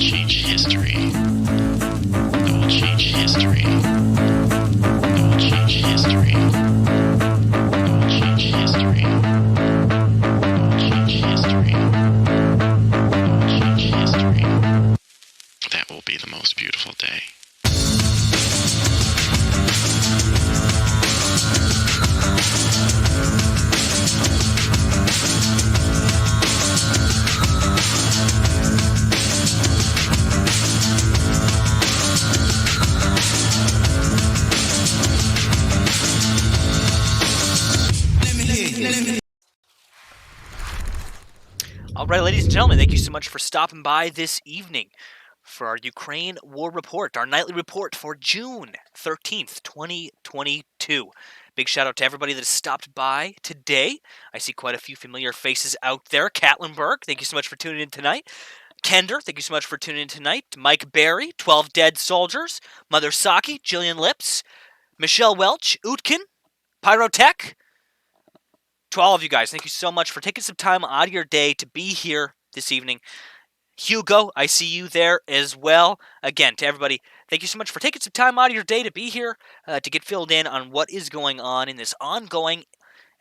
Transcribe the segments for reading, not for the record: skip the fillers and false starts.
change history. It will change history. It will change history. It will change history. It will change history. It will change history. That will be the most beautiful day. All right, ladies and gentlemen, thank you so much for stopping by this evening for our Ukraine War Report, our nightly report for June 13th, 2022. Big shout out to everybody that has stopped by today. I see quite a few familiar faces out there. Katlenberg, thank you so much for tuning in tonight. Kender, thank you so much for tuning in tonight. Mike Barry, 12 Dead Soldiers. Mother Saki, Jillian Lips, Michelle Welch, Utkin, Pyrotech. To all of you guys, thank you so much for taking some time out of your day to be here this evening. Hugo, I see you there as well. Again, to everybody, thank you so much for taking some time out of your day to be here to get filled in on what is going on in this ongoing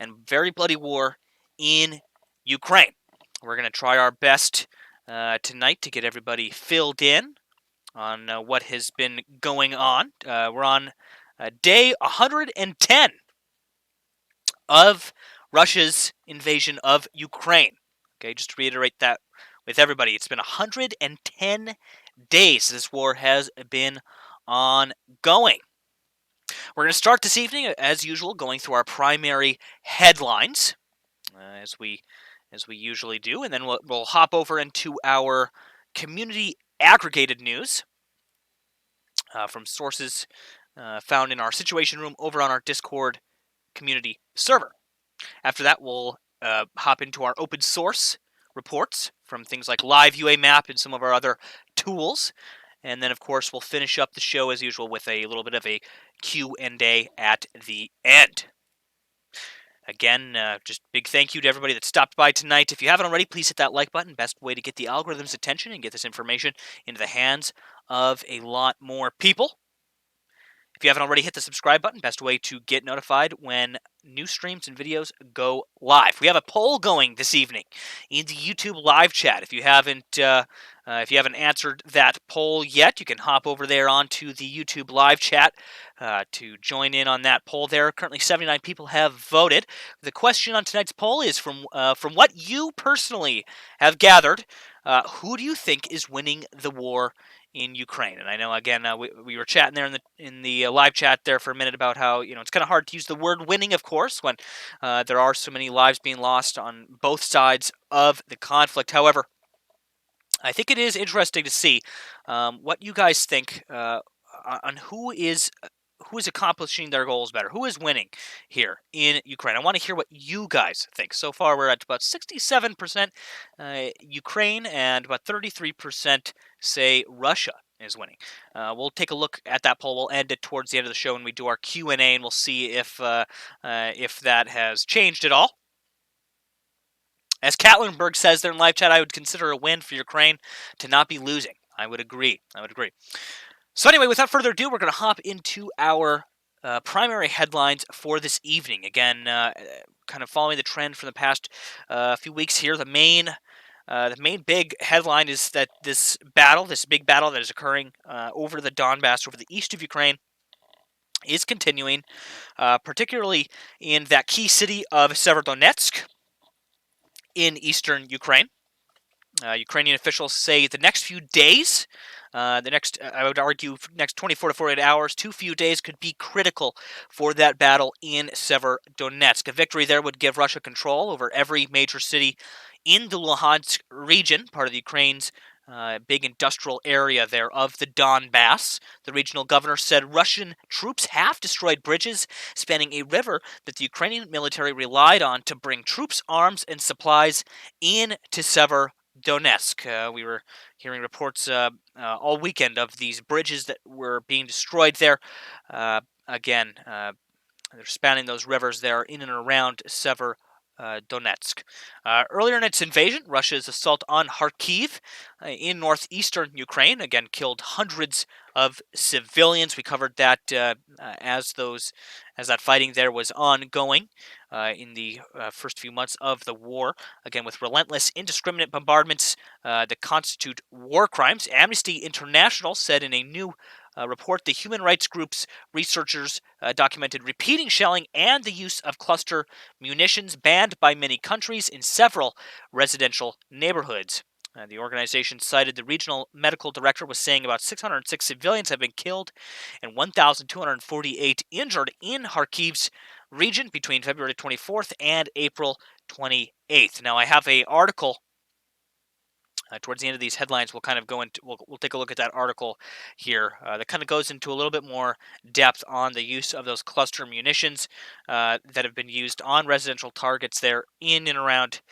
and very bloody war in Ukraine. We're going to try our best tonight to get everybody filled in on what has been going on. We're on day 110 of Russia's invasion of Ukraine. Okay, just to reiterate that with everybody, it's been 110 days this war has been ongoing. We're going to start this evening, as usual, going through our primary headlines, as we usually do, and then we'll hop over into our community aggregated news from sources found in our Situation Room over on our Discord community server. After that, we'll hop into our open source reports from things like Live UA Map and some of our other tools. And then, of course, we'll finish up the show as usual with a little bit of a Q&A at the end. Again, just big thank you to everybody that stopped by tonight. If you haven't already, please hit that like button. Best way to get the algorithm's attention and get this information into the hands of a lot more people. If you haven't already, hit the subscribe button. Best way to get notified when new streams and videos go live. We have a poll going this evening in the YouTube live chat. If you haven't answered that poll yet, you can hop over there onto the YouTube live chat to join in on that poll. There, currently 79 people have voted. The question on tonight's poll is from what you personally have gathered. Who do you think is winning the war in Ukraine? And I know, again, we were chatting there in the live chat there for a minute about how it's kind of hard to use the word winning, of course, when there are so many lives being lost on both sides of the conflict. However, I think it is interesting to see what you guys think on who is accomplishing their goals better, who is winning here in Ukraine. I want to hear what you guys think. So far, we're at about 67% Ukraine and about 33% say Russia is winning. We'll take a look at that poll. We'll end it towards the end of the show when we do our Q&A, and we'll see if that has changed at all. As Katlenberg says there in live chat, I would consider a win for Ukraine to not be losing. I would agree. So anyway, without further ado, we're going to hop into our primary headlines for this evening. Again, kind of following the trend from the past few weeks here, the main big headline is that this big battle that is occurring over the Donbass, over the east of Ukraine, is continuing, particularly in that key city of Severodonetsk in eastern Ukraine. Ukrainian officials say the next few days, I would argue, next 24 to 48 hours, too few days could be critical for that battle in Severodonetsk. A victory there would give Russia control over every major city in the Luhansk region, part of the Ukraine's big industrial area there of the Donbass. The regional governor said Russian troops have destroyed bridges spanning a river that the Ukrainian military relied on to bring troops, arms, and supplies in to Severodonetsk. We were hearing reports all weekend of these bridges that were being destroyed there. They're spanning those rivers there in and around Severodonetsk. Donetsk. Earlier in its invasion, Russia's assault on Kharkiv in northeastern Ukraine again killed hundreds of civilians. We covered that as that fighting there was ongoing in the first few months of the war. Again, with relentless, indiscriminate bombardments that constitute war crimes. Amnesty International said in a new report the human rights group's researchers documented repeating shelling and the use of cluster munitions banned by many countries in several residential neighborhoods. The organization cited the regional medical director was saying about 606 civilians have been killed and 1,248 injured in Kharkiv's region between February 24th and April 28th. Now, I have an article towards the end of these headlines. We'll kind of go into we'll take a look at that article here that kind of goes into a little bit more depth on the use of those cluster munitions that have been used on residential targets there in and around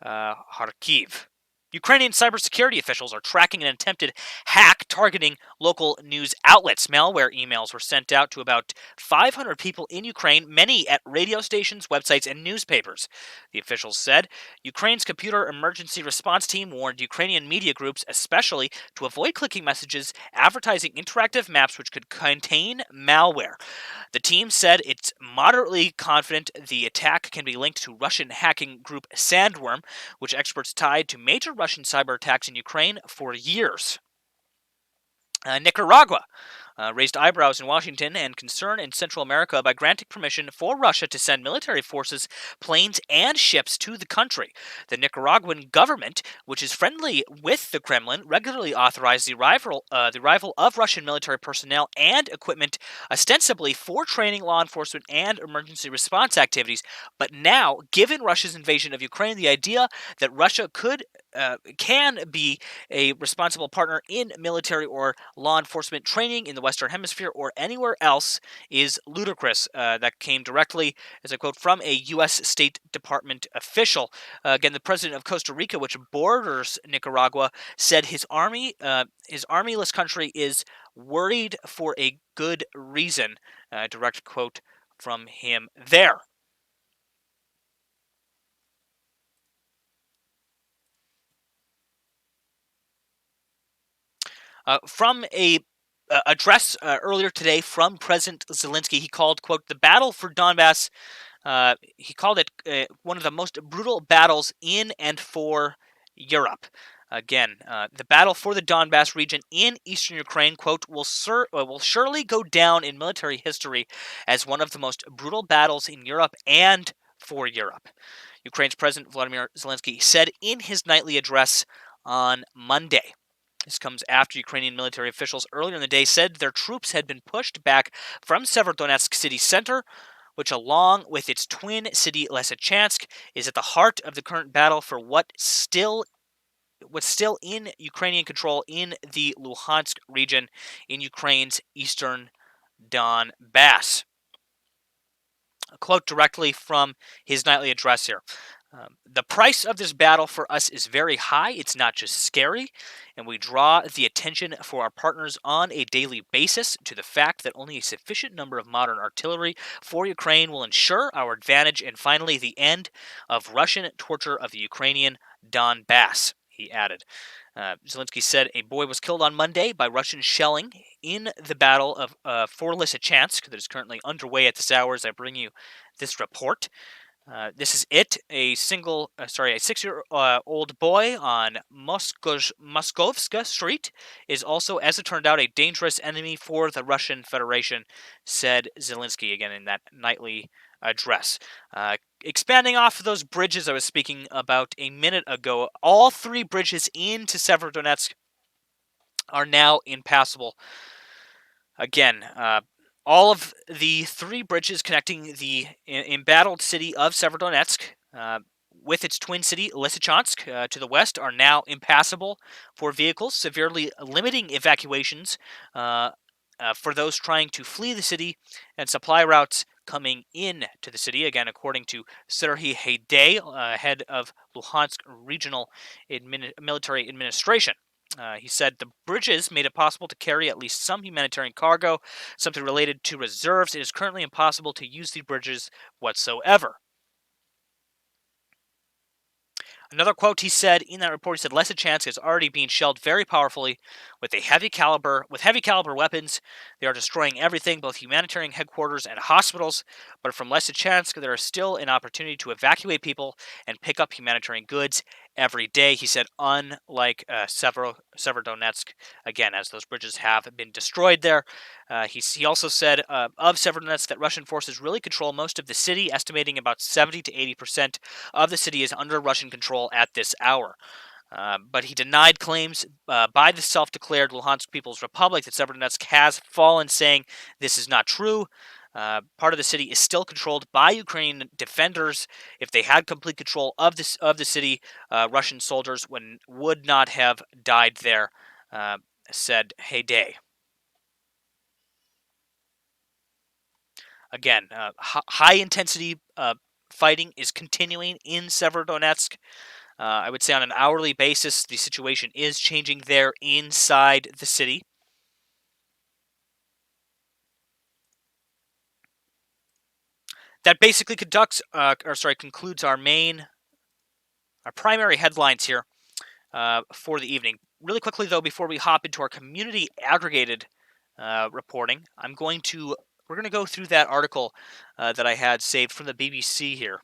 Kharkiv. Ukrainian cybersecurity officials are tracking an attempted hack targeting local news outlets. Malware emails were sent out to about 500 people in Ukraine, many at radio stations, websites, and newspapers. The officials said Ukraine's computer emergency response team warned Ukrainian media groups, especially, to avoid clicking messages advertising interactive maps which could contain malware. The team said it's moderately confident the attack can be linked to Russian hacking group Sandworm, which experts tied to major Russian cyber attacks in Ukraine for years. Nicaragua raised eyebrows in Washington and concern in Central America by granting permission for Russia to send military forces, planes, and ships to the country. The Nicaraguan government, which is friendly with the Kremlin, regularly authorized the arrival of Russian military personnel and equipment, ostensibly for training, law enforcement, and emergency response activities. But now, given Russia's invasion of Ukraine, the idea that Russia can be a responsible partner in military or law enforcement training in the Western Hemisphere or anywhere else is ludicrous. That came directly, as I quote, from a U.S. State Department official. Again, the president of Costa Rica, which borders Nicaragua, said his armyless country is worried for a good reason. Direct quote from him there. From a address earlier today from President Zelensky, he called, quote, the battle for Donbass, he called it one of the most brutal battles in and for Europe. Again, the battle for the Donbass region in eastern Ukraine, quote, will surely go down in military history as one of the most brutal battles in Europe and for Europe. Ukraine's President Volodymyr Zelensky said in his nightly address on Monday. This comes after Ukrainian military officials earlier in the day said their troops had been pushed back from Severodonetsk city center, which, along with its twin city Lysychansk, is at the heart of the current battle for what's still in Ukrainian control in the Luhansk region in Ukraine's eastern Donbass. A quote directly from his nightly address here. The price of this battle for us is very high. It's not just scary, and we draw the attention for our partners on a daily basis to the fact that only a sufficient number of modern artillery for Ukraine will ensure our advantage and finally the end of Russian torture of the Ukrainian Donbass, he added. Zelensky said a boy was killed on Monday by Russian shelling in the battle for Lysychansk that is currently underway at this hour as I bring you this report. This is it. A 6-year-old boy on Moskovska Street is also, as it turned out, a dangerous enemy for the Russian Federation, said Zelensky again in that nightly address. Expanding off of those bridges I was speaking about a minute ago, all 3 bridges into Severodonetsk are now impassable. Again, all of the 3 bridges connecting the embattled city of Severodonetsk with its twin city Lysychansk to the west are now impassable for vehicles, severely limiting evacuations for those trying to flee the city and supply routes coming in to the city. Again, according to Serhiy Haidai, head of Luhansk Regional Military Administration. He said the bridges made it possible to carry at least some humanitarian cargo, something related to reserves. It is currently impossible to use the bridges whatsoever. Another quote he said in that report, he said, Lysychansk is already being shelled very powerfully with heavy caliber weapons. They are destroying everything, both humanitarian headquarters and hospitals. But from Lysychansk, there is still an opportunity to evacuate people and pick up humanitarian goods every day. He said, unlike Severodonetsk, again, as those bridges have been destroyed there. He also said of Severodonetsk that Russian forces really control most of the city, estimating about 70 to 80% of the city is under Russian control at this hour. But he denied claims by the self-declared Luhansk People's Republic that Severodonetsk has fallen, saying this is not true. Part of the city is still controlled by Ukrainian defenders. If they had complete control of the city, Russian soldiers would not have died there, said Heyday. Again, high-intensity fighting is continuing in Severodonetsk. I would say on an hourly basis, the situation is changing there inside the city. That basically concludes our primary headlines here for the evening. Really quickly, though, before we hop into our community aggregated reporting, we're going to go through that article that I had saved from the BBC here.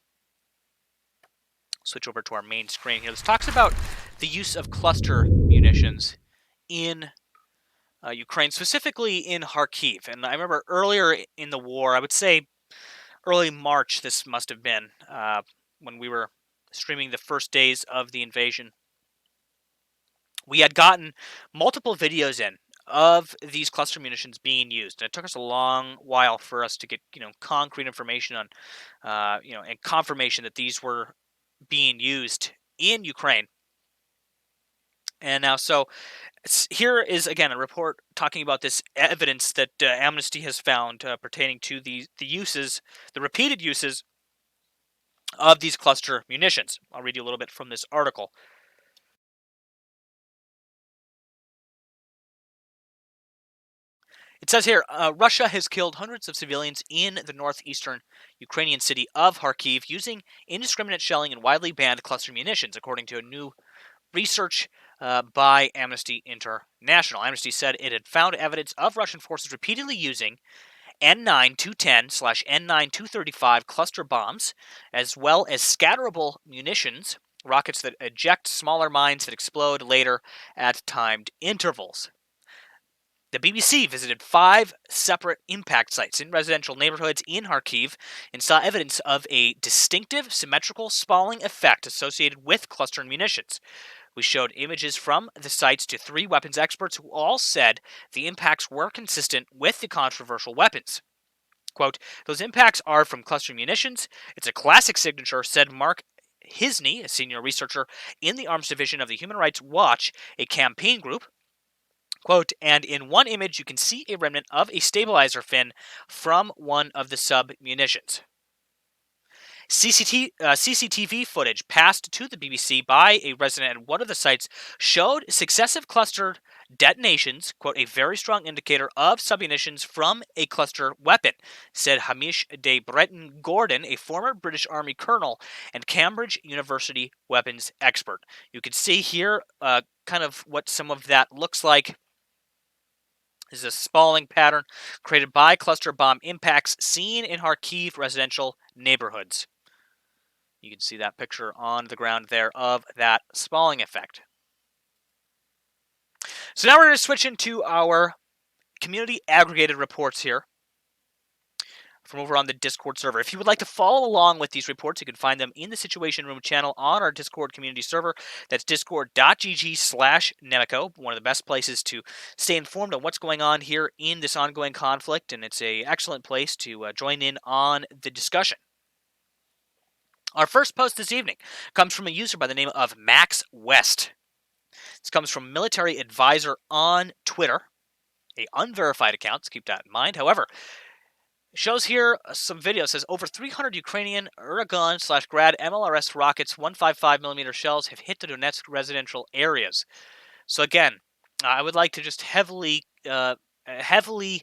Switch over to our main screen here. This talks about the use of cluster munitions in Ukraine, specifically in Kharkiv. And I remember earlier in the war, I would say early March, this must have been, when we were streaming the first days of the invasion, we had gotten multiple videos in of these cluster munitions being used. And it took us a long while for us to get, concrete information on, and confirmation that these were being used in Ukraine. And now, so here is again a report talking about this evidence that Amnesty has found pertaining to the repeated uses of these cluster munitions. I'll read you a little bit from this article. It says here, Russia has killed hundreds of civilians in the northeastern Ukrainian city of Kharkiv using indiscriminate shelling and widely banned cluster munitions, according to a new research by Amnesty International. Amnesty said it had found evidence of Russian forces repeatedly using N9-210/N9-235 cluster bombs, as well as scatterable munitions, rockets that eject smaller mines that explode later at timed intervals. The BBC visited 5 separate impact sites in residential neighborhoods in Kharkiv and saw evidence of a distinctive symmetrical spalling effect associated with cluster munitions. We showed images from the sites to 3 weapons experts who all said the impacts were consistent with the controversial weapons. Quote, those impacts are from cluster munitions. It's a classic signature, said Mark Hisney, a senior researcher in the Arms Division of the Human Rights Watch, a campaign group. Quote, and in one image you can see a remnant of a stabilizer fin from one of the sub-munitions. CCTV footage passed to the BBC by a resident at one of the sites showed successive clustered detonations, quote, a very strong indicator of submunitions from a cluster weapon, said Hamish de Breton Gordon, a former British Army colonel and Cambridge University weapons expert. You can see here kind of what some of that looks like. This is a spalling pattern created by cluster bomb impacts seen in Kharkiv residential neighborhoods. You can see that picture on the ground there of that spalling effect. So now we're going to switch into our community aggregated reports here from over on the Discord server. If you would like to follow along with these reports, you can find them in the Situation Room channel on our Discord community server. That's discord.gg/Nemico, one of the best places to stay informed on what's going on here in this ongoing conflict, and it's an excellent place to join in on the discussion. Our first post this evening comes from a user by the name of Max West. This comes from Military Advisor on Twitter, an unverified account, so keep that in mind. However, it shows here some video. It says over 300 Ukrainian Uragan/Grad MLRS rockets, 155mm shells have hit the Donetsk residential areas. So again, I would like to just heavily emphasize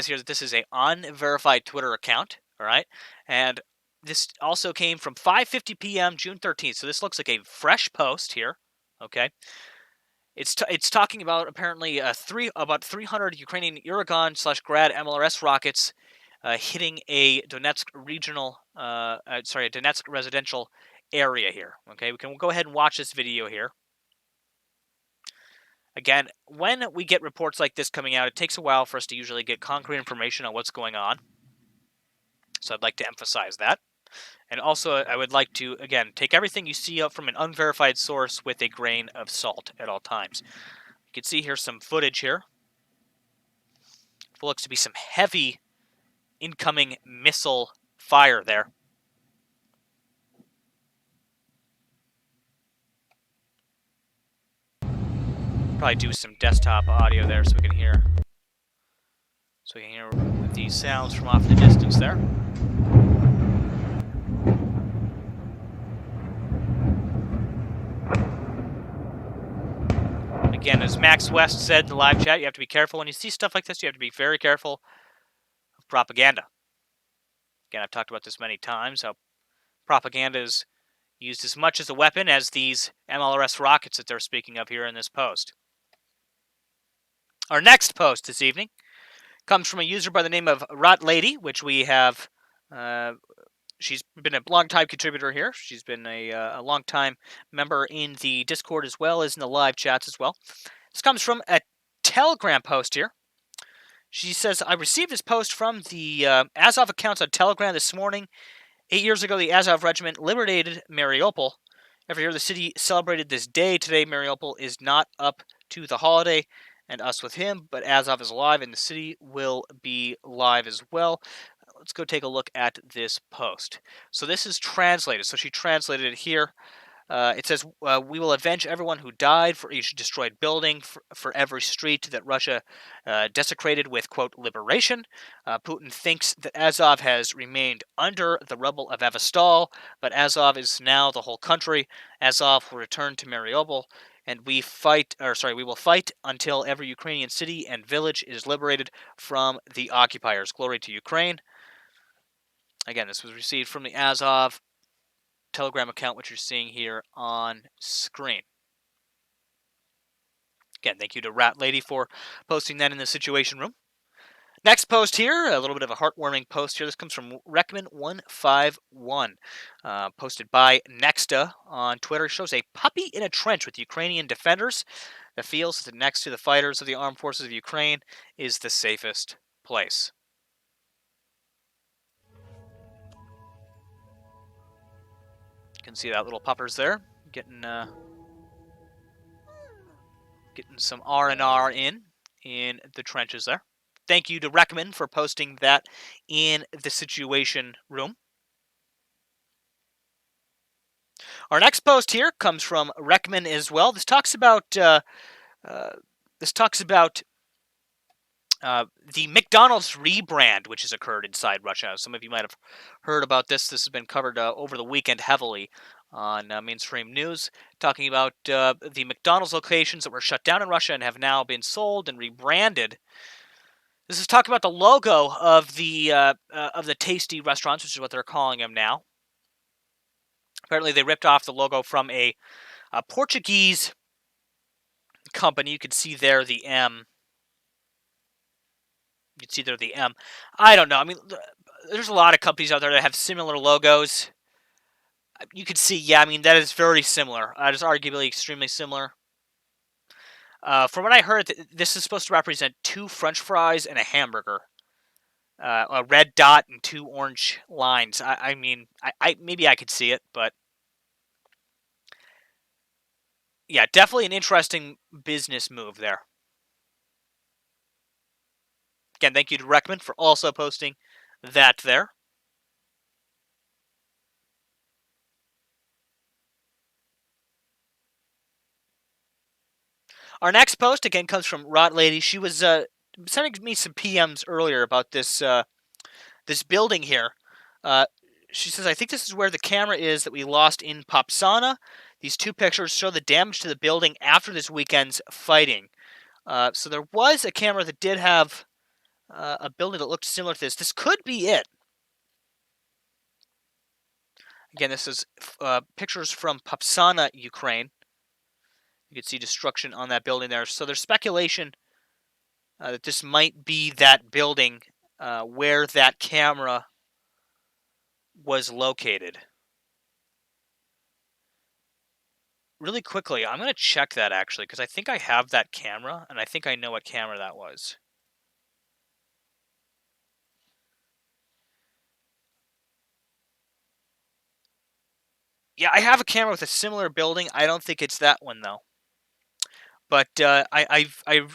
here that this is an unverified Twitter account, all right? And This also came from 5:50 p.m. June 13th. So this looks like a fresh post here. Okay. It's talking about apparently about 300 Ukrainian Uragan/Grad MLRS rockets hitting a Donetsk a Donetsk residential area here. Okay, we'll go ahead and watch this video here. Again, when we get reports like this coming out, it takes a while for us to usually get concrete information on what's going on. So I'd like to emphasize that. And also, I would like to, again, take everything you see up from an unverified source with a grain of salt at all times. You can see here some footage here. It looks to be some heavy incoming missile fire there. Probably do some desktop audio there so we can hear these sounds from off in the distance there. Again, as Max West said in the live chat, you have to be careful when you see stuff like this. You have to be very careful of propaganda. Again, I've talked about this many times, how propaganda is used as much as a weapon as these MLRS rockets that they're speaking of here in this post. Our next post this evening comes from a user by the name of RatLady, which we have. She's been a long-time contributor here. She's been a long-time member in the Discord as well as in the live chats as well. This comes from a Telegram post here. She says, I received this post from the Azov accounts on Telegram this morning. 8 years ago, the Azov regiment liberated Mariupol. Every year, the city celebrated this day. Today, Mariupol is not up to the holiday, and us with him, but Azov is alive, and the city will be live as well. Let's go take a look at this post. So this is translated. So she translated it here. It says, we will avenge everyone who died for each destroyed building, for every street that Russia desecrated with, quote, liberation. Putin thinks that Azov has remained under the rubble of Avastal, but Azov is now the whole country. Azov will return to Mariupol, and we will fight until every Ukrainian city and village is liberated from the occupiers. Glory to Ukraine. Again, this was received from the Azov Telegram account, which you're seeing here on screen. Again, thank you to RatLady for posting that in the Situation Room. Next post here, a little bit of a heartwarming post here. This comes from Rekman151, posted by Nexta on Twitter. It shows a puppy in a trench with Ukrainian defenders that feels that next to the fighters of the armed forces of Ukraine is the safest place. You can see that little puppers there getting some R&R in the trenches there. Thank you to Rekman for posting that in the Situation Room. Our next post here comes from Rekman as well. This talks about the McDonald's rebrand, which has occurred inside Russia. Some of you might have heard about this. This has been covered over the weekend heavily on mainstream news, talking about the McDonald's locations that were shut down in Russia and have now been sold and rebranded. This is talking about the logo of the Tasty restaurants, which is what they're calling them now. Apparently, they ripped off the logo from a Portuguese company. You can see there the M. You can see there the M. I don't know. I mean, there's a lot of companies out there that have similar logos. You can see, yeah, I mean, that is very similar. That is arguably extremely similar. From what I heard, this is supposed to represent 2 French fries and a hamburger. A red dot and 2 orange lines. I mean, maybe I could see it, but yeah, definitely an interesting business move there. Again, thank you to Rekman for also posting that there. Our next post, again, comes from RatLady. She was sending me some PMs earlier about this this building here. She says, I think this is where the camera is that we lost in Popsana. These 2 pictures show the damage to the building after this weekend's fighting. So there was a camera that did have a building that looked similar to this. This could be it. Again, this is pictures from Popsana, Ukraine. You can see destruction on that building there. So there's speculation that this might be that building where that camera was located. Really quickly, I'm going to check that actually, because I think I have that camera, and I think I know what camera that was. Yeah, I have a camera with a similar building. I don't think it's that one though. But I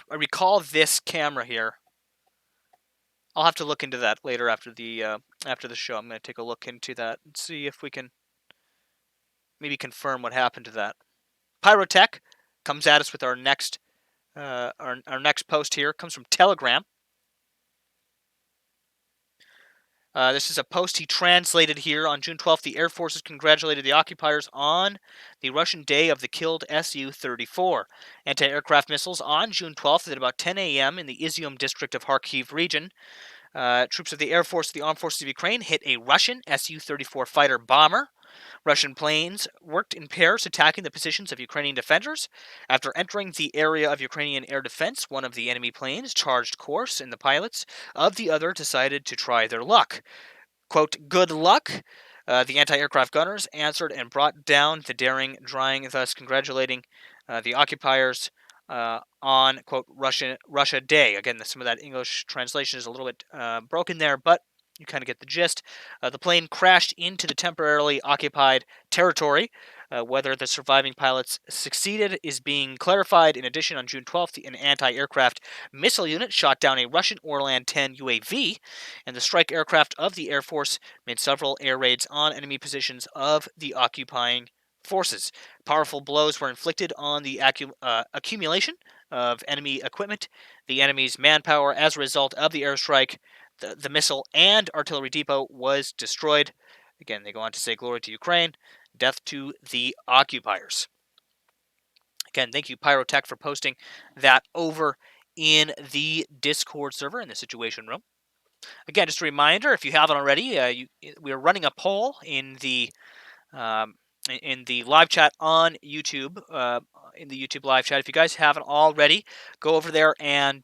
recall this camera here. I'll have to look into that later after the show. I'm going to take a look into that and see if we can maybe confirm what happened to that. Pyrotech comes at us with our next our next post here. Comes from Telegram. This is a post he translated here. On June 12th, the Air Forces congratulated the occupiers on the Russian day of the killed Su-34 anti-aircraft missiles on June 12th at about 10 a.m. in the Izium district of Kharkiv region. Troops of the Air Force of the Armed Forces of Ukraine hit a Russian Su-34 fighter bomber. Russian planes worked in pairs attacking the positions of Ukrainian defenders. After entering the area of Ukrainian air defense, one of the enemy planes charged course, and the pilots of the other decided to try their luck. Quote, good luck. The anti-aircraft gunners answered and brought down the daring drying, thus congratulating the occupiers on, quote, Russia Day. Again, some of that English translation is a little bit broken there, but you kind of get the gist. The plane crashed into the temporarily occupied territory. Whether the surviving pilots succeeded is being clarified. In addition, on June 12th, an anti-aircraft missile unit shot down a Russian Orlan 10 UAV, and the strike aircraft of the Air Force made several air raids on enemy positions of the occupying forces. Powerful blows were inflicted on the accumulation of enemy equipment, the enemy's manpower. As a result of the airstrike, the missile and artillery depot was destroyed. Again, they go on to say, glory to Ukraine, death to the occupiers. Again, thank you, Pyrotech, for posting that over in the Discord server in the Situation Room. Again, just a reminder, if you haven't already, we are running a poll in the live chat on YouTube, in the YouTube live chat. If you guys haven't already, go over there and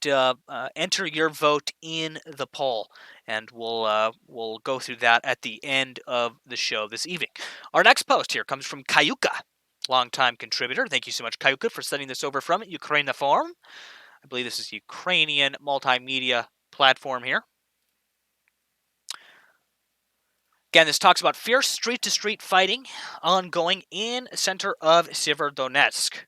enter your vote in the poll, and we'll go through that at the end of the show this evening. Our next post here comes from Kayuka, longtime contributor. Thank you so much, Kayuka, for sending this over from Ukraine Forum. I believe this is Ukrainian multimedia platform here. Again, this talks about fierce street-to-street fighting ongoing in center of Severodonetsk.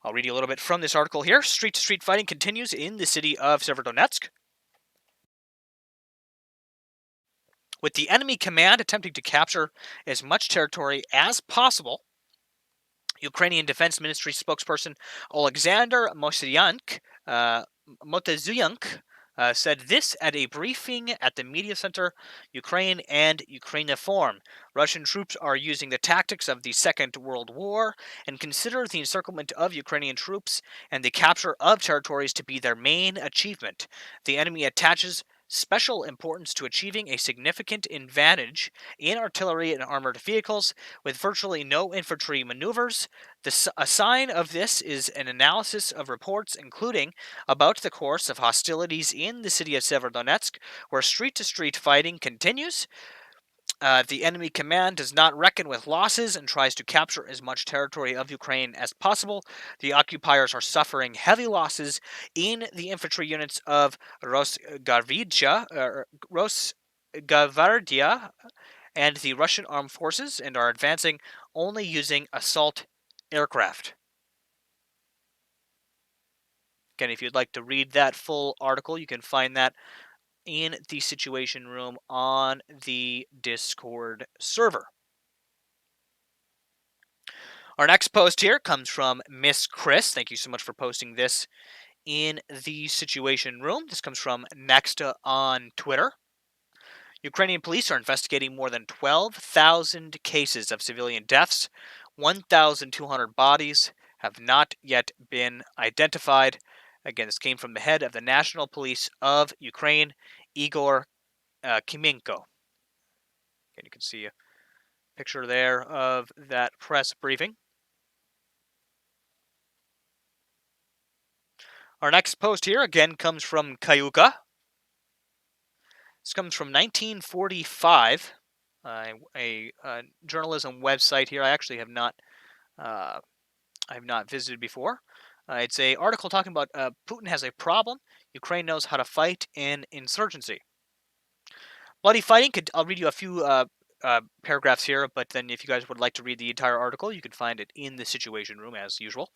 I'll read you a little bit from this article here. Street-to-street fighting continues in the city of Severodonetsk, with the enemy command attempting to capture as much territory as possible. Ukrainian Defense Ministry spokesperson Alexander Motyziuk said this at a briefing at the media center Ukraine and Ukraine Forum. Russian troops are using the tactics of the Second World War and consider the encirclement of Ukrainian troops and the capture of territories to be their main achievement. The enemy attaches special importance to achieving a significant advantage in artillery and armored vehicles with virtually no infantry maneuvers. A sign of this is an analysis of reports including about the course of hostilities in the city of Severodonetsk, where street-to-street fighting continues. The enemy command does not reckon with losses and tries to capture as much territory of Ukraine as possible. The occupiers are suffering heavy losses in the infantry units of Rosgvardia and the Russian armed forces, and are advancing only using assault aircraft. Again, if you'd like to read that full article, you can find that in the Situation Room on the Discord server. Our next post here comes from Miss Chris. Thank you so much for posting this in the Situation Room. This comes from Nexta on Twitter. Ukrainian police are investigating more than 12,000 cases of civilian deaths. 1,200 bodies have not yet been identified. Again, this came from the head of the National Police of Ukraine, Igor Kimenko. Again, you can see Picture there of that press briefing. Our next post here again comes from Cayuga. This comes from 1945, a journalism website here. I actually have not visited before. It's a article talking about Putin has a problem. Ukraine knows how to fight an insurgency. Bloody fighting. I'll read you a few paragraphs here, but then if you guys would like to read the entire article, you can find it in the Situation Room as usual.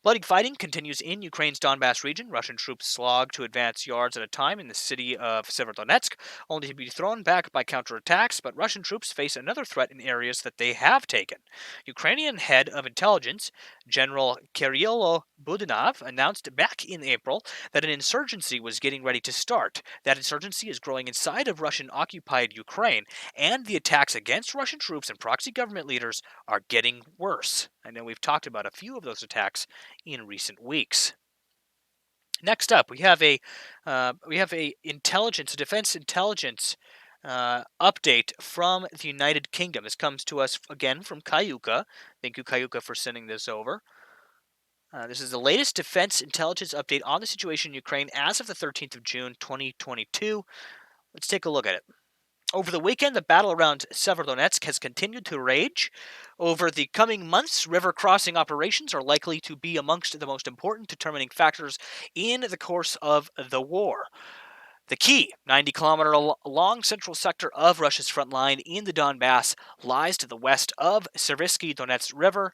Bloody fighting continues in Ukraine's Donbass region. Russian troops slog to advance yards at a time in the city of Severodonetsk, only to be thrown back by counterattacks, but Russian troops face another threat in areas that they have taken. Ukrainian head of intelligence, General Kirylo Budanov, announced back in April that an insurgency was getting ready to start. That insurgency is growing inside of Russian-occupied Ukraine, and the attacks against Russian troops and proxy government leaders are getting worse. I know we've talked about a few of those attacks in recent weeks. Next up, we have a defense intelligence update from the United Kingdom. This comes to us again from Cayuga. Thank you, Cayuga, for sending this over. This is the latest defense intelligence update on the situation in Ukraine as of the 13th of June, 2022. Let's take a look at it. Over the weekend, the battle around Severodonetsk has continued to rage. Over the coming months, river crossing operations are likely to be amongst the most important determining factors in the course of the war. The key 90-kilometer long central sector of Russia's front line in the Donbass lies to the west of Seversky Donetsk River.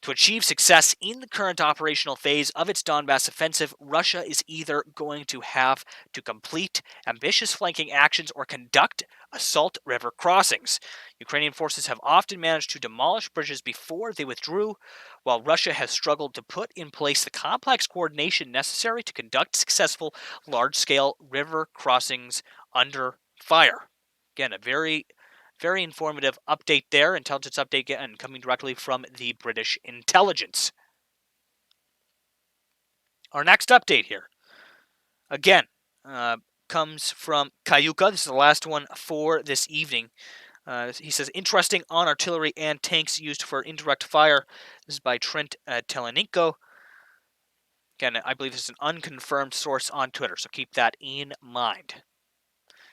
To achieve success in the current operational phase of its Donbass offensive, Russia is either going to have to complete ambitious flanking actions or conduct assault river crossings. Ukrainian forces have often managed to demolish bridges before they withdrew, while Russia has struggled to put in place the complex coordination necessary to conduct successful large-scale river crossings under fire. Again, a very informative update there, intelligence update, and coming directly from the British intelligence. Our next update here, again, comes from Cayuga. This is the last one for this evening. He says, interesting on artillery and tanks used for indirect fire. This is by Trent Teleninko. Again, I believe this is an unconfirmed source on Twitter, so keep that in mind.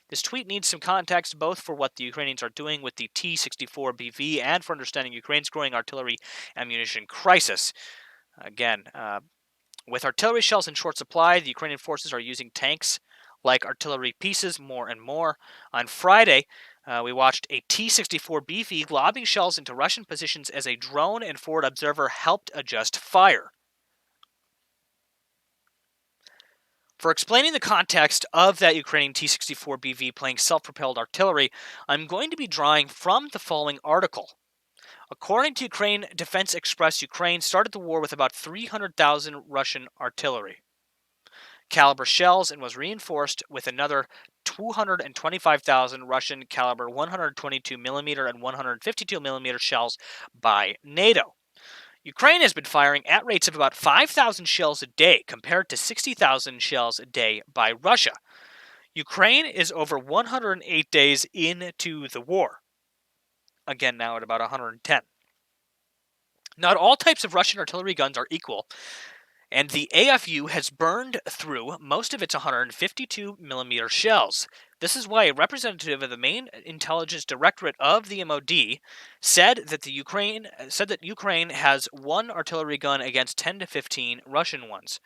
This tweet needs some context both for what the Ukrainians are doing with the T-64BV and for understanding Ukraine's growing artillery ammunition crisis. Again, with artillery shells in short supply, the Ukrainian forces are using tanks like artillery pieces more and more. On Friday, we watched a T-64BV lobbing shells into Russian positions as a drone and forward observer helped adjust fire. For explaining the context of that Ukrainian T-64BV playing self-propelled artillery, I'm going to be drawing from the following article. According to Ukraine Defense Express, Ukraine started the war with about 300,000 Russian artillery caliber shells and was reinforced with another 225,000 Russian caliber 122mm and 152mm shells by NATO. Ukraine has been firing at rates of about 5,000 shells a day compared to 60,000 shells a day by Russia. Ukraine is over 108 days into the war. Again, now at about 110. Not all types of Russian artillery guns are equal, and the AFU has burned through most of its 152mm shells. This is why a representative of the main intelligence directorate of the MOD said that Ukraine has one artillery gun against 10 to 15 Russian ones.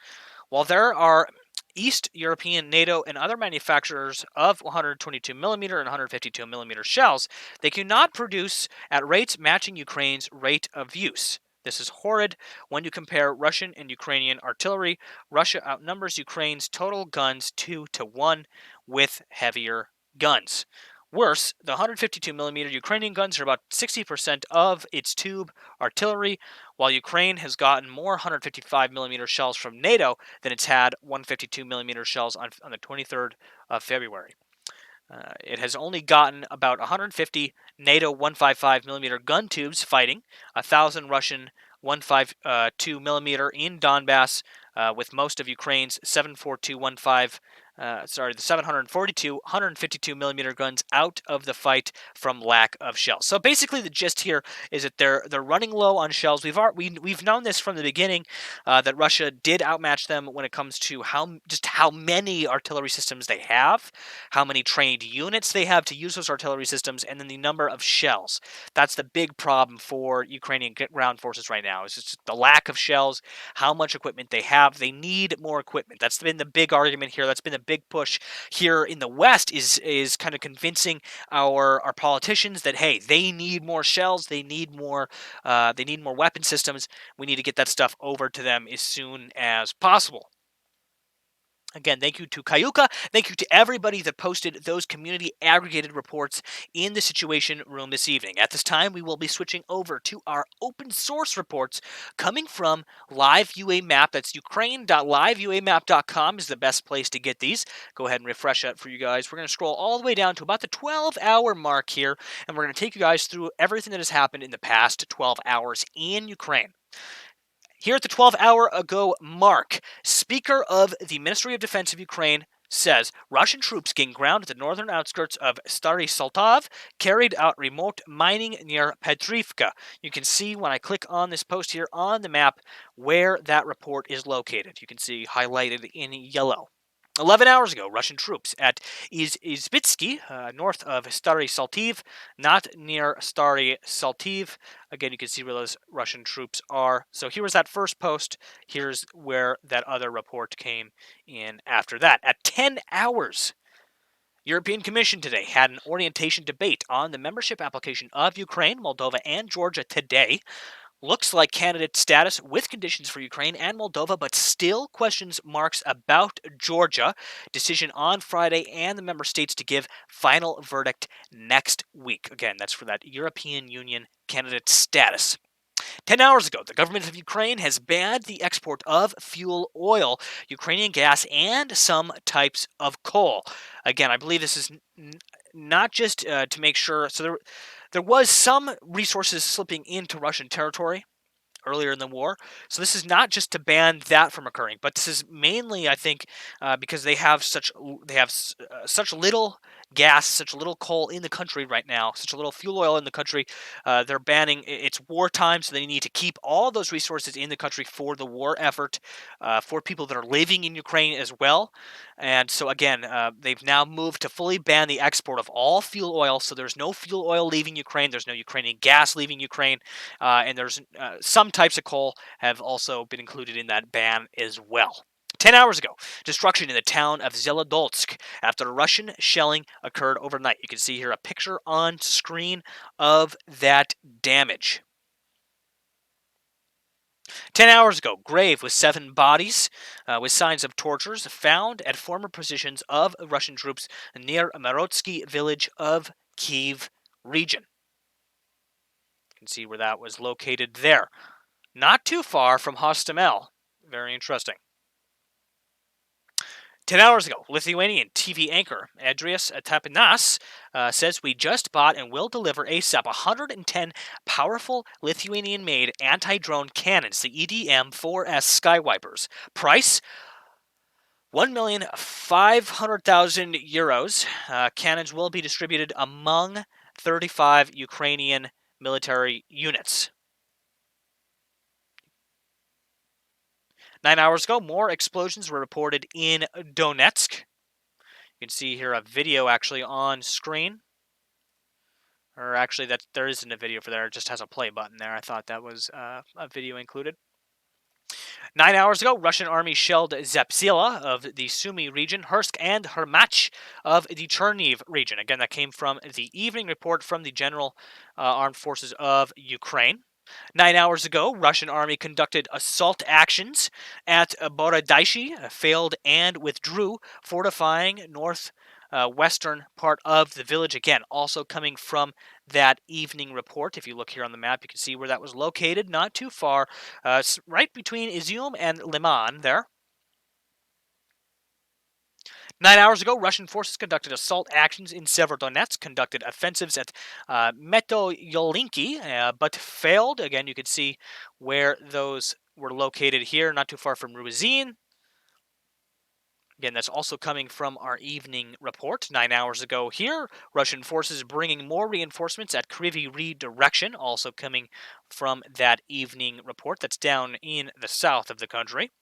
While there are East European, NATO, and other manufacturers of 122mm and 152mm shells, they cannot produce at rates matching Ukraine's rate of use. This is horrid. When you compare Russian and Ukrainian artillery, Russia outnumbers Ukraine's total guns 2 to 1 with heavier guns. Worse, the 152mm Ukrainian guns are about 60% of its tube artillery, while Ukraine has gotten more 155mm shells from NATO than it's had 152mm shells on the 23rd of February. It has only gotten about 150 NATO 155mm gun tubes fighting, 1,000 Russian 152mm in Donbass, with most of Ukraine's 7.4215 the 742 152 millimeter guns out of the fight from lack of shells. So basically, the gist here is that they're running low on shells. We've known this from the beginning, that Russia did outmatch them when it comes to how many artillery systems they have, how many trained units they have to use those artillery systems, and then the number of shells. That's the big problem for Ukrainian ground forces right now. Is just the lack of shells, how much equipment they have. They need more equipment. That's been the big argument here. That's been the big push here in the West, is kind of convincing our politicians that, hey, they need more shells, they need more weapon systems. We need to get that stuff over to them as soon as possible. Again, thank you to Kayuka. Thank you to everybody that posted those community aggregated reports in the Situation Room this evening. At this time, we will be switching over to our open source reports coming from Live UA Map. That's ukraine.liveuamap.com is the best place to get these. Go ahead and refresh that for you guys. We're going to scroll all the way down to about the 12-hour mark here, and we're going to take you guys through everything that has happened in the past 12 hours in Ukraine. Here at the 12-hour ago mark, Speaker of the Ministry of Defense of Ukraine says Russian troops gained ground at the northern outskirts of Stary Saltov, carried out remote mining near Petrivka. You can see when I click on this post here on the map where that report is located. You can see highlighted in yellow. 11 hours ago, Russian troops at Izbitsky, north of Stary Saltiv, not near Stary Saltiv. Again, you can see where those Russian troops are. So here was that first post. Here's where that other report came in after that. At 10 hours, European Commission today had an orientation debate on the membership application of Ukraine, Moldova, and Georgia today. Looks like candidate status with conditions for Ukraine and Moldova, but still questions marks about Georgia. Decision on Friday, and the member states to give final verdict next week. Again, that's for that European Union candidate status. 10 hours ago, the government of Ukraine has banned the export of fuel oil, Ukrainian gas, and some types of coal. Again, I believe this is not just to make sure. So there was some resources slipping into Russian territory earlier in the war. So this is not just to ban that from occurring, but this is mainly, I think, because they have such little gas, such little coal in the country right now, such a little fuel oil in the country. They're banning. It's wartime, so they need to keep all those resources in the country for the war effort, for people that are living in Ukraine as well. And so again, they've now moved to fully ban the export of all fuel oil. So there's no fuel oil leaving Ukraine. There's no Ukrainian gas leaving Ukraine, and there's some types of coal have also been included in that ban as well. 10 hours ago, destruction in the town of Zeledolsk after Russian shelling occurred overnight. You can see here a picture on screen of that damage. 10 hours ago, grave with 7 bodies with signs of tortures found at former positions of Russian troops near Marotsky village of Kiev region. You can see where that was located there. Not too far from Hostomel. Very interesting. 10 hours ago, Lithuanian TV anchor Andrius Tapinas says we just bought and will deliver ASAP 110 powerful Lithuanian-made anti-drone cannons, the EDM-4S Skywipers. Price, 1,500,000 euros. Cannons will be distributed among 35 Ukrainian military units. 9 hours ago, more explosions were reported in Donetsk. You can see here a video actually on screen. Or actually, there isn't a video for there. It just has a play button there. I thought that was a video included. 9 hours ago, Russian army shelled Zapsila of the Sumy region, Kursk and Hermach of the Cherniv region. Again, that came from the evening report from the General Armed Forces of Ukraine. 9 hours ago, Russian army conducted assault actions at Borodaishi, failed and withdrew, fortifying northwestern part of the village. Again, also coming from that evening report. If you look here on the map, you can see where that was located, not too far, right between Izium and Liman there. 9 hours ago, Russian forces conducted assault actions in Severodonetsk, conducted offensives at Metoyolinki, but failed. Again, you can see where those were located here, not too far from Ruzin. Again, that's also coming from our evening report 9 hours ago here. Russian forces bringing more reinforcements at Kryvyi Rih direction, also coming from that evening report. That's down in the south of the country.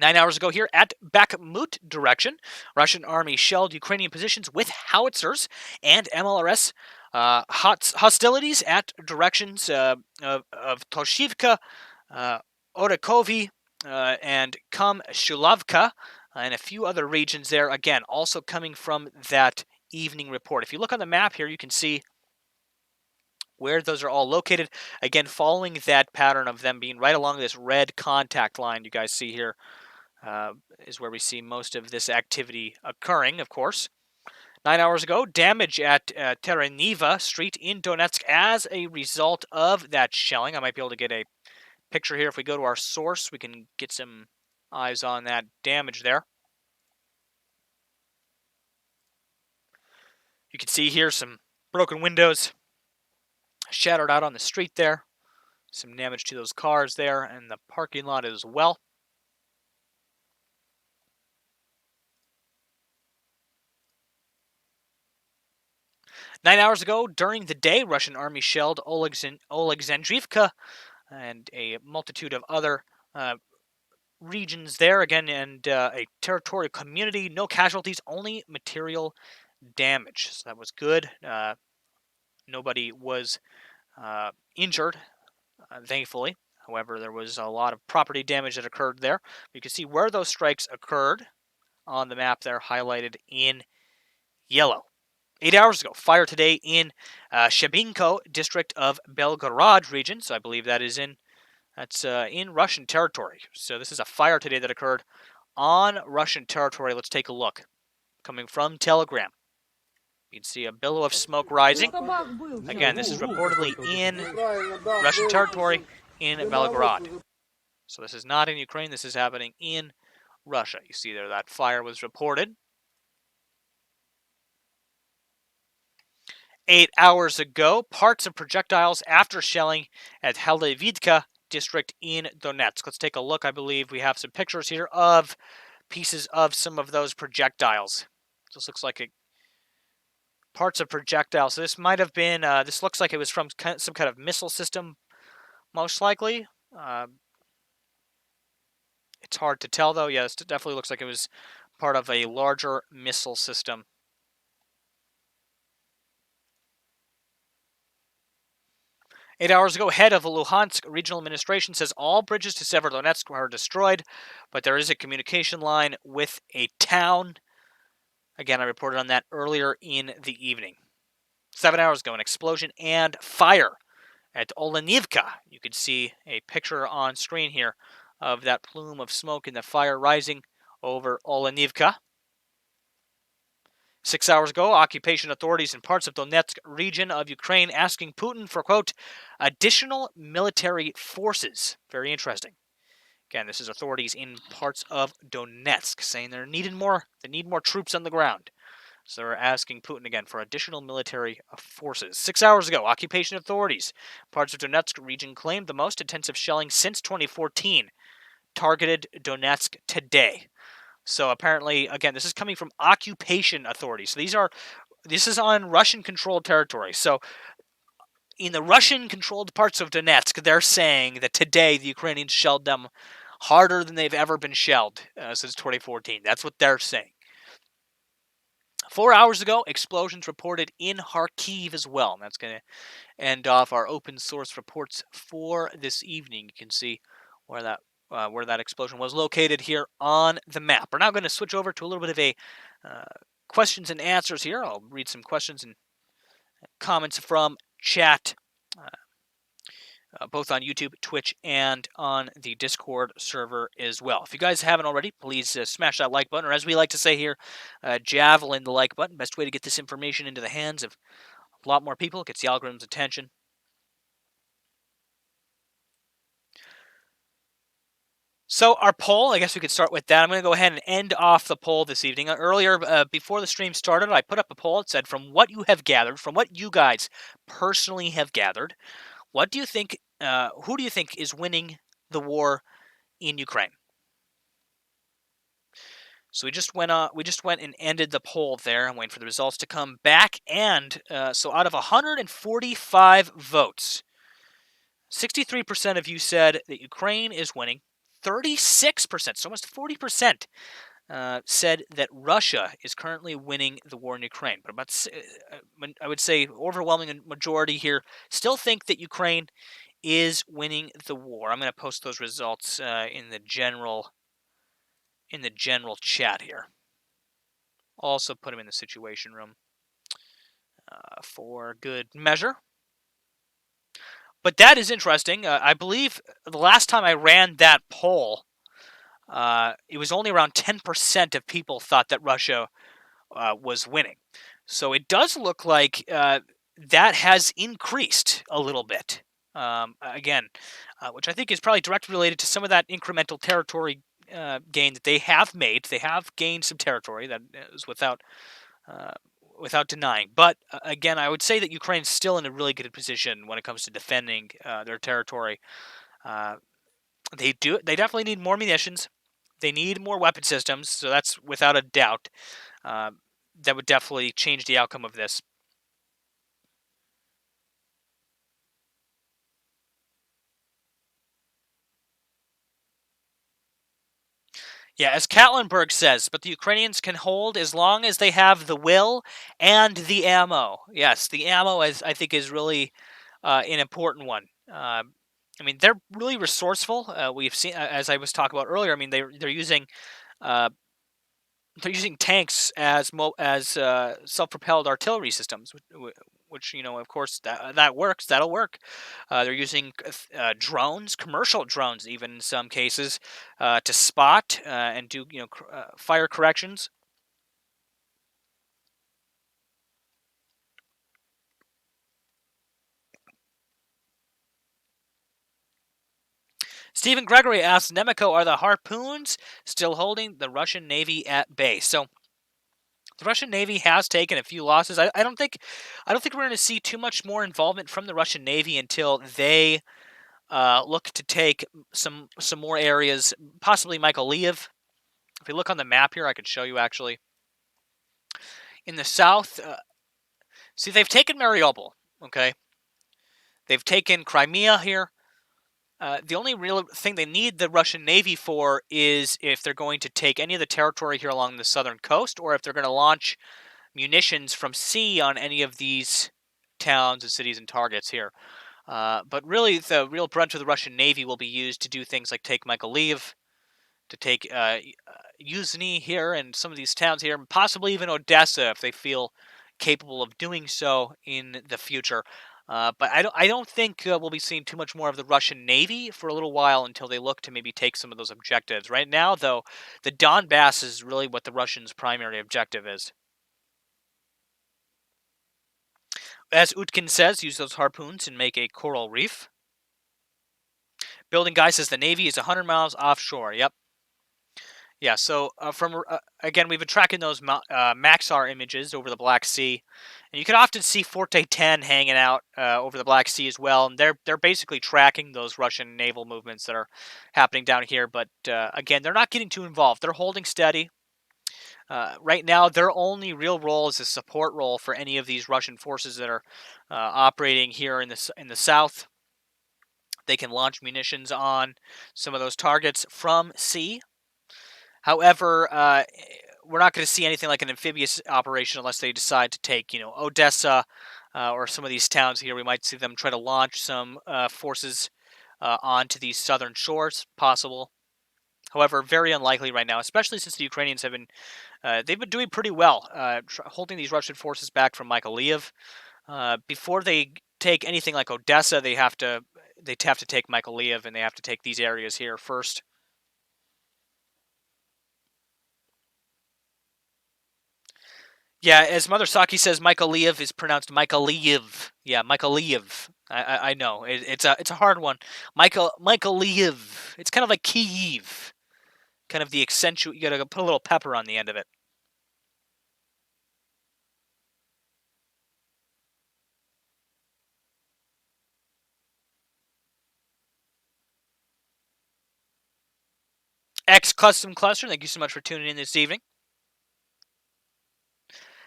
9 hours ago here at Bakhmut direction, Russian army shelled Ukrainian positions with howitzers and MLRS. Hostilities at directions of Toshivka, Orakovi, and Shulavka, and a few other regions there, again, also coming from that evening report. If you look on the map here, you can see where those are all located. Again, following that pattern of them being right along this red contact line you guys see here is where we see most of this activity occurring, of course. 9 hours ago, damage at Tereniva Street in Donetsk as a result of that shelling. I might be able to get a picture here. If we go to our source, we can get some eyes on that damage there. You can see here some broken windows shattered out on the street there. Some damage to those cars there and the parking lot as well. Nine hours ago, during the day, Russian army shelled Oleksandrivka and a multitude of other regions there, again, and a territorial community. No casualties, only material damage. So that was good. Nobody was injured, thankfully. However, there was a lot of property damage that occurred there. You can see where those strikes occurred on the map there, highlighted in yellow. 8 hours ago, fire today in Shebinko district of Belgorod region. So I believe that is in Russian territory. So this is a fire today that occurred on Russian territory. Let's take a look. Coming from Telegram. You can see a billow of smoke rising. Again, this is reportedly in Russian territory in Belgorod. So this is not in Ukraine. This is happening in Russia. You see there that fire was reported. 8 hours ago, parts of projectiles after shelling at Helevidka district in Donetsk. Let's take a look. I believe we have some pictures here of pieces of some of those projectiles. This looks like parts of projectiles. So this might have been, this looks like it was from some kind of missile system, most likely. It's hard to tell, though. Yes, it definitely looks like it was part of a larger missile system. 8 hours ago, head of Luhansk Regional Administration says all bridges to Severodonetsk are destroyed, but there is a communication line with a town. Again, I reported on that earlier in the evening. 7 hours ago, an explosion and fire at Olenivka. You can see a picture on screen here of that plume of smoke and the fire rising over Olenivka. 6 hours ago, occupation authorities in parts of Donetsk region of Ukraine asking Putin for, quote, additional military forces. Very interesting. Again, this is authorities in parts of Donetsk saying they need more troops on the ground. So they're asking Putin again for additional military forces. 6 hours ago, occupation authorities, parts of Donetsk region claimed the most intensive shelling since 2014. Targeted Donetsk today. So apparently, again, this is coming from occupation authorities. So this is on Russian-controlled territory. So in the Russian-controlled parts of Donetsk, they're saying that today the Ukrainians shelled them harder than they've ever been shelled since 2014. That's what they're saying. 4 hours ago, explosions reported in Kharkiv as well. And that's going to end off our open source reports for this evening. You can see where that explosion was located here on the map. We're now going to switch over to a little bit of a questions and answers here. I'll read some questions and comments from chat, both on YouTube, Twitch, and on the Discord server as well. If you guys haven't already, please smash that like button, or as we like to say here, javelin the like button. Best way to get this information into the hands of a lot more people. It gets the algorithm's attention. So our poll, I guess we could start with that. I'm going to go ahead and end off the poll this evening. Earlier, before the stream started, I put up a poll. It said, from what you have gathered, from what you guys personally have gathered, what do you think, who do you think is winning the war in Ukraine? So we just went and ended the poll there. I'm waiting for the results to come back. And so out of 145 votes, 63% of you said that Ukraine is winning. 36%, so almost 40%, said that Russia is currently winning the war in Ukraine. But I would say overwhelming majority here still think that Ukraine is winning the war. I'm going to post those results in the general chat here. Also put them in the situation room for good measure. But that is interesting. I believe the last time I ran that poll, it was only around 10% of people thought that Russia was winning. So it does look like that has increased a little bit. Again, which I think is probably directly related to some of that incremental territory gain that they have made. They have gained some territory, that is without denying. But again, I would say that Ukraine's still in a really good position when it comes to defending their territory. They definitely need more munitions. They need more weapon systems. So that's without a doubt. That would definitely change the outcome of this. Yeah, as Katlenberg says, but the Ukrainians can hold as long as they have the will and the ammo. Yes, the ammo I think is really an important one. I mean, they're really resourceful. We've seen, as I was talking about earlier. I mean, they're using tanks as self-propelled artillery systems, which of course that works. That'll work. They're using drones, commercial drones, even in some cases, to spot and do fire corrections. Stephen Gregory asks, Nemico, are the harpoons still holding the Russian Navy at bay? So the Russian Navy has taken a few losses. I don't think we're going to see too much more involvement from the Russian Navy until they look to take some more areas, possibly Mykolaiv. If you look on the map here, I could show you actually. In the south, see, they've taken Mariupol, okay? They've taken Crimea here. The only real thing they need the Russian Navy for is if they're going to take any of the territory here along the southern coast, or if they're going to launch munitions from sea on any of these towns and cities and targets here. But really, the real brunt of the Russian Navy will be used to do things like take Mykolaiv, to take Yuzhny here and some of these towns here, and possibly even Odessa if they feel capable of doing so in the future. But I don't think we'll be seeing too much more of the Russian Navy for a little while until they look to maybe take some of those objectives. Right now, though, the Donbass is really what the Russians' primary objective is. As Utkin says, use those harpoons and make a coral reef. Building Guy says the Navy is 100 miles offshore. Yep. Yeah, so again, we've been tracking those Maxar images over the Black Sea, and you can often see Forte 10 hanging out over the Black Sea as well, and they're basically tracking those Russian naval movements that are happening down here. But again, they're not getting too involved. They're holding steady. Right now, their only real role is a support role for any of these Russian forces that are operating here in the south. They can launch munitions on some of those targets from sea. However, we're not going to see anything like an amphibious operation unless they decide to take, Odessa or some of these towns here. We might see them try to launch some forces onto these southern shores, possible. However, very unlikely right now, especially since the Ukrainians have they've been doing pretty well, holding these Russian forces back from Mykolaiv. Before they take anything like Odessa, they have to take Mykolaiv, and they have to take these areas here first. Yeah, as Mother Saki says, Mykolaiv is pronounced Mykolaiv. Yeah, Mykolaiv. I know it's a hard one. Mykolaiv. It's kind of like Kiev. Kind of the accentuate. You gotta put a little pepper on the end of it. X Custom Cluster, thank you so much for tuning in this evening.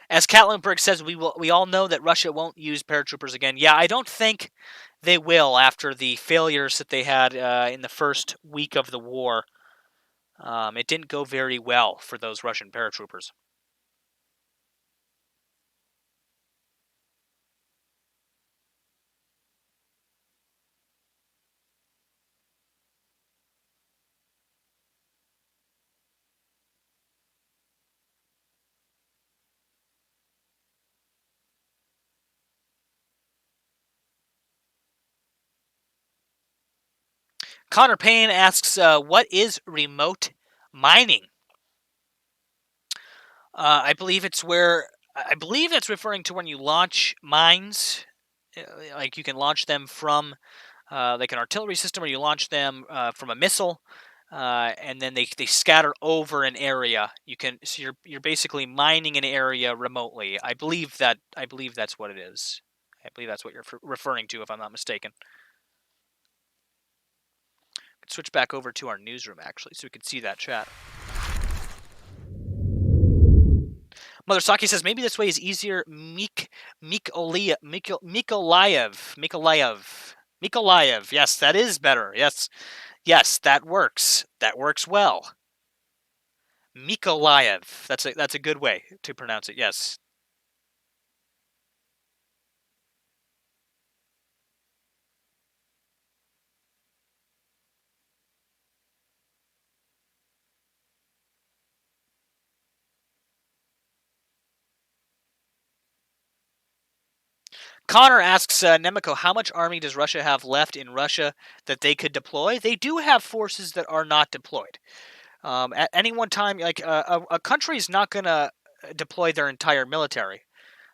As Katlenberg says, we all know that Russia won't use paratroopers again. Yeah, I don't think they will after the failures that they had in the first week of the war. It didn't go very well for those Russian paratroopers. Connor Payne asks, what is remote mining? I believe that's referring to when you launch mines, like you can launch them from like an artillery system, or you launch them from a missile, and then they scatter over an area. So you're basically mining an area remotely. I believe that's what it is. I believe that's what you're referring to, if I'm not mistaken. Let's switch back over to our newsroom actually, so we can see that chat. Mother Saki says maybe this way is easier. Mikolayev. Yes, that is better. Yes, that works. That works well. Mikolayev. That's a good way to pronounce it. Yes. Connor asks Nemico, how much army does Russia have left in Russia that they could deploy? They do have forces that are not deployed. At any one time, like a country is not going to deploy their entire military.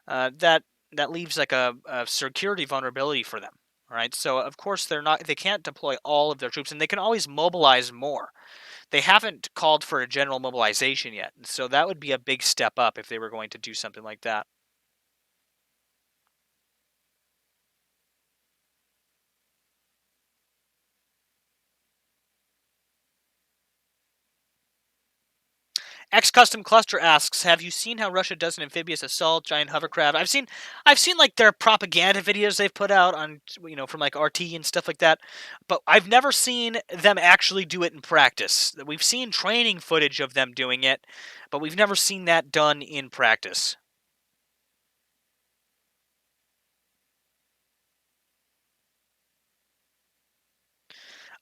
That leaves like a security vulnerability for them. Right, so of course they can't deploy all of their troops, and they can always mobilize more. They haven't called for a general mobilization yet, so that would be a big step up if they were going to do something like that. X Custom Cluster asks, "Have you seen how Russia does an amphibious assault, giant hovercraft?" I've seen like their propaganda videos they've put out on, from like RT and stuff like that, but I've never seen them actually do it in practice. We've seen training footage of them doing it, but we've never seen that done in practice.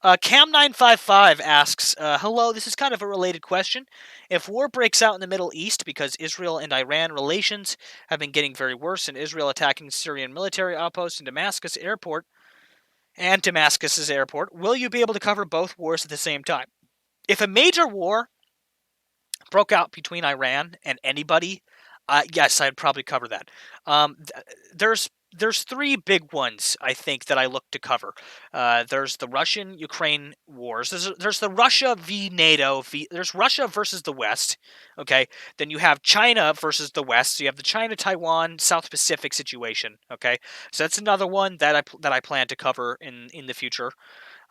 Cam955 asks, hello, this is kind of a related question. If war breaks out in the Middle East because Israel and Iran relations have been getting very worse, and Israel attacking Syrian military outposts in Damascus's airport, will you be able to cover both wars at the same time? If a major war broke out between Iran and anybody, yes, I'd probably cover that. There's three big ones I think that I look to cover. There's the Russian-Ukraine wars. There's the Russia v NATO. There's Russia versus the West. Okay, then you have China versus the West. So you have the China-Taiwan South Pacific situation. Okay, so that's another one that I plan to cover in the future.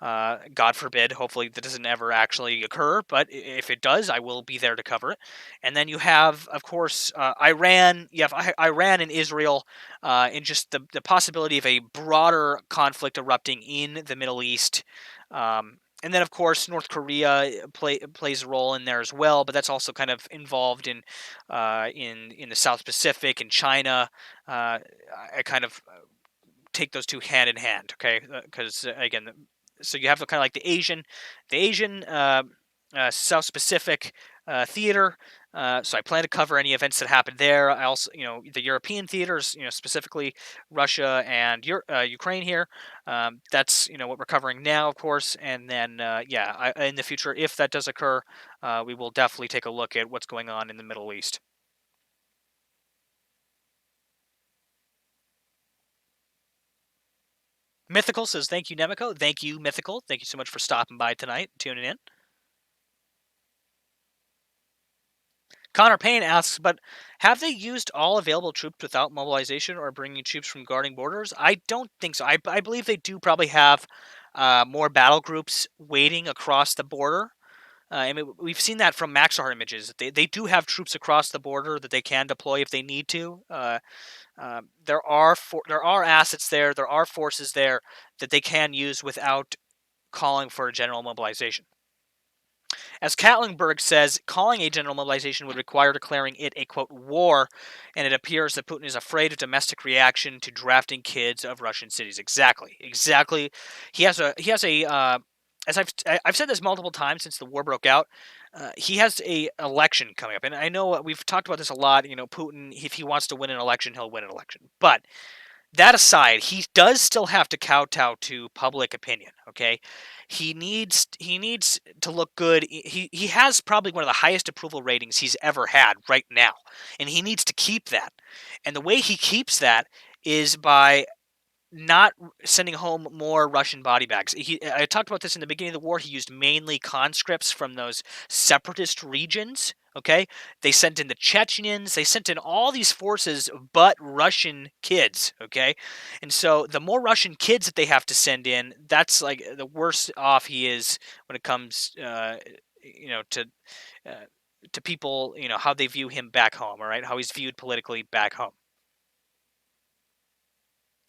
God forbid, hopefully that doesn't ever actually occur, but if it does, I will be there to cover it. And then you have, of course, Iran. You have Iran and Israel, and just the possibility of a broader conflict erupting in the Middle East. And then, of course, North Korea plays a role in there as well, but that's also kind of involved in the South Pacific and China. I kind of take those two hand in hand, okay? Because again, so you have kind of like the Asian South Pacific theater. So I plan to cover any events that happen there. I also, the European theaters, specifically Russia and Ukraine here. That's what we're covering now, of course. And then in the future, if that does occur, we will definitely take a look at what's going on in the Middle East. Mythical says, thank you, Nemico. Thank you, Mythical. Thank you so much for stopping by tonight and tuning in. Connor Payne asks, but have they used all available troops without mobilization or bringing troops from guarding borders? I don't think so. I believe they do probably have more battle groups waiting across the border. I mean, we've seen that from Maxar images. They do have troops across the border that they can deploy if they need to. There are assets there. There are forces there that they can use without calling for a general mobilization. As Katlenberg says, calling a general mobilization would require declaring it a, quote, war, and it appears that Putin is afraid of domestic reaction to drafting kids of Russian cities. Exactly. He has a as I've said this multiple times since the war broke out, he has a election coming up. And I know we've talked about this a lot. You know, Putin, if he wants to win an election, he'll win an election. But that aside, he does still have to kowtow to public opinion. Okay, he needs to look good. He has probably one of the highest approval ratings he's ever had right now, and he needs to keep that. And the way he keeps that is by not sending home more Russian body bags. I talked about this in the beginning of the war. He used mainly conscripts from those separatist regions. Okay, they sent in the Chechens. They sent in all these forces, but Russian kids. Okay, and so the more Russian kids that they have to send in, that's like the worse off he is when it comes, you know, uh, to people, you know, how they view him back home. All right, how he's viewed politically back home.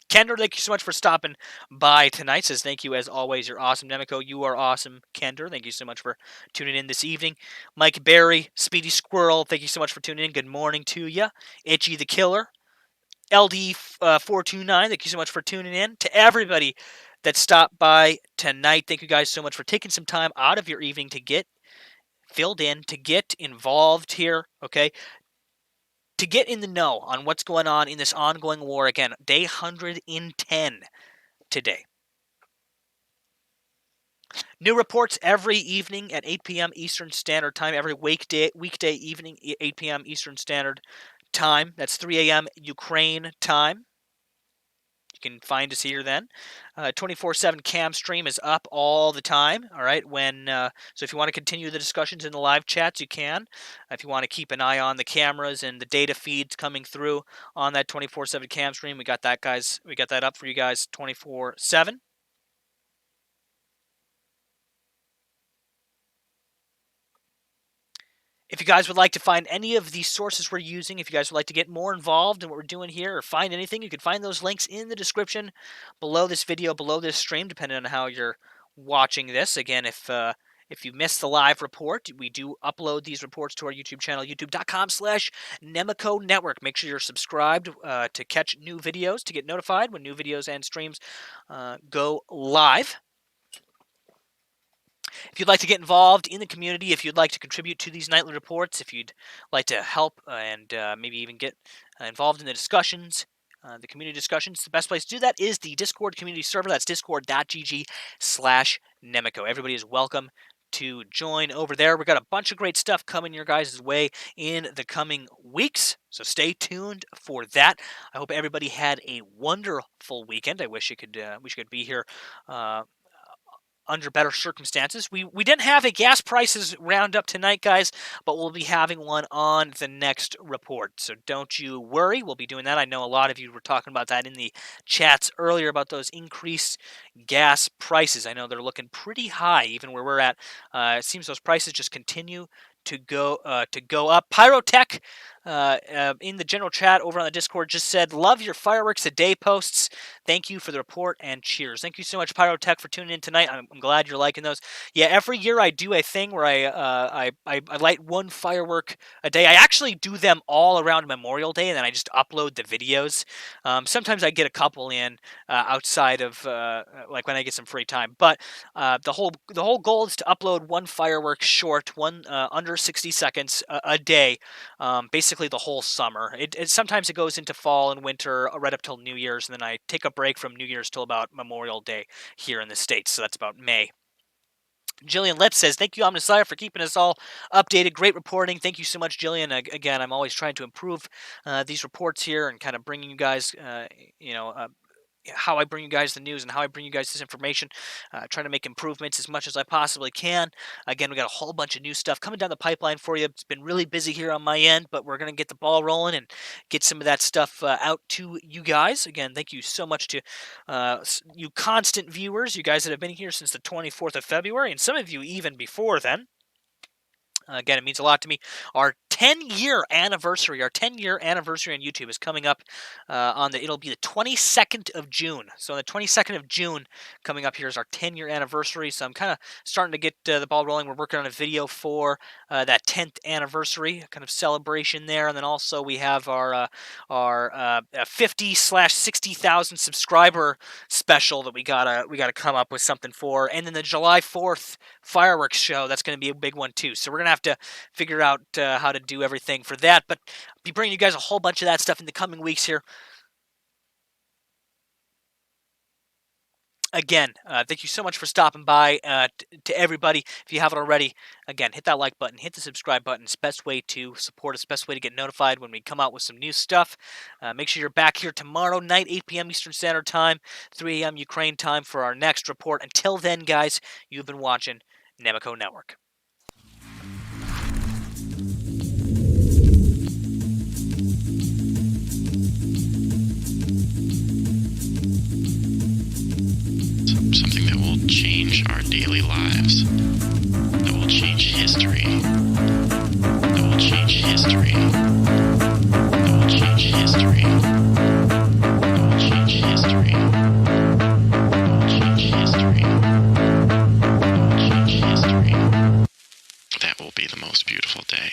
Kendra, thank you so much for stopping by tonight. Says thank you as always. You're awesome, Nemico. You are awesome, Kendra. Thank you so much for tuning in this evening. Mike Barry, Speedy Squirrel. Thank you so much for tuning in. Good morning to you. Itchy the Killer, LD 429. Thank you so much for tuning in. To everybody that stopped by tonight, thank you guys so much for taking some time out of your evening to get filled in, to get involved here. Okay, to get in the know on what's going on in this ongoing war. Again, day 110 today. New reports every evening at 8 p.m. Eastern Standard Time, every weekday evening, 8 p.m. Eastern Standard Time. That's 3 a.m. Ukraine time. You can find us here then. 24/7 cam stream is up all the time. All right. So if you want to continue the discussions in the live chats, you can. If you want to keep an eye on the cameras and the data feeds coming through on that 24/7 cam stream, we got that, guys. We got that up for you guys 24/7. If you guys would like to find any of the sources we're using, if you guys would like to get more involved in what we're doing here or find anything, you can find those links in the description below this video, below this stream, depending on how you're watching this. Again, if you missed the live report, we do upload these reports to our YouTube channel, youtube.com/Nemico Network. Make sure you're subscribed to catch new videos, to get notified when new videos and streams go live. If you'd like to get involved in the community, if you'd like to contribute to these nightly reports, if you'd like to help and maybe even get involved in the discussions, the community discussions, the best place to do that is the Discord community server. That's discord.gg/Nemico. Everybody is welcome to join over there. We've got a bunch of great stuff coming your guys' way in the coming weeks, so stay tuned for that. I hope everybody had a wonderful weekend. I wish we could be here under better circumstances. We didn't have a gas prices roundup tonight, guys, but we'll be having one on the next report. So don't you worry. We'll be doing that. I know a lot of you were talking about that in the chats earlier about those increased gas prices. I know they're looking pretty high, even where we're at. It seems those prices just continue to go up. Pyrotech in the general chat over on the Discord just said, "Love your fireworks a day posts. Thank you for the report and cheers." Thank you so much, Pyrotech, for tuning in tonight. I'm glad you're liking those. Yeah, every year I do a thing where I light one firework a day. I actually do them all around Memorial Day, and then I just upload the videos. Sometimes I get a couple in outside of like when I get some free time. But the whole goal is to upload one firework short, one under 60 seconds a day, basically the whole summer. Sometimes it goes into fall and winter right up till New Year's, and then I take a break from New Year's till about Memorial Day here in the States, so that's about May. Jillian Lipp says, "Thank you, Omnissiah, for keeping us all updated. Great reporting." Thank you so much, Jillian. Again, I'm always trying to improve these reports here and kind of bringing you guys, how I bring you guys the news and how I bring you guys this information. Trying to make improvements as much as I possibly can. Again, we got a whole bunch of new stuff coming down the pipeline for you. It's been really busy here on my end, but we're going to get the ball rolling and get some of that stuff out to you guys. Again, thank you so much to you constant viewers, you guys that have been here since the 24th of February, and some of you even before then. Again, it means a lot to me. Our 10-year anniversary on YouTube is coming up it'll be the 22nd of June. So on the 22nd of June, coming up here is our 10-year anniversary. So I'm kind of starting to get the ball rolling. We're working on a video for that 10th anniversary kind of celebration there, and then also we have our 50/60,000 subscriber special that we gotta come up with something for, and then the July 4th fireworks show. That's going to be a big one too. So we're gonna have to figure out how to do everything for that. But I'll be bringing you guys a whole bunch of that stuff in the coming weeks here. Again, thank you so much for stopping by. To everybody, if you haven't already, again, hit that like button, hit the subscribe button. It's the best way to support us, best way to get notified when we come out with some new stuff. Make sure you're back here tomorrow night, 8 p.m. Eastern Standard Time, 3 a.m. Ukraine time for our next report. Until then, guys, you've been watching Nemico Network. Something that will change our daily lives, that will change history, that will change history, that will change history, that will change history, that will change history, that will change history. That will be the most beautiful day.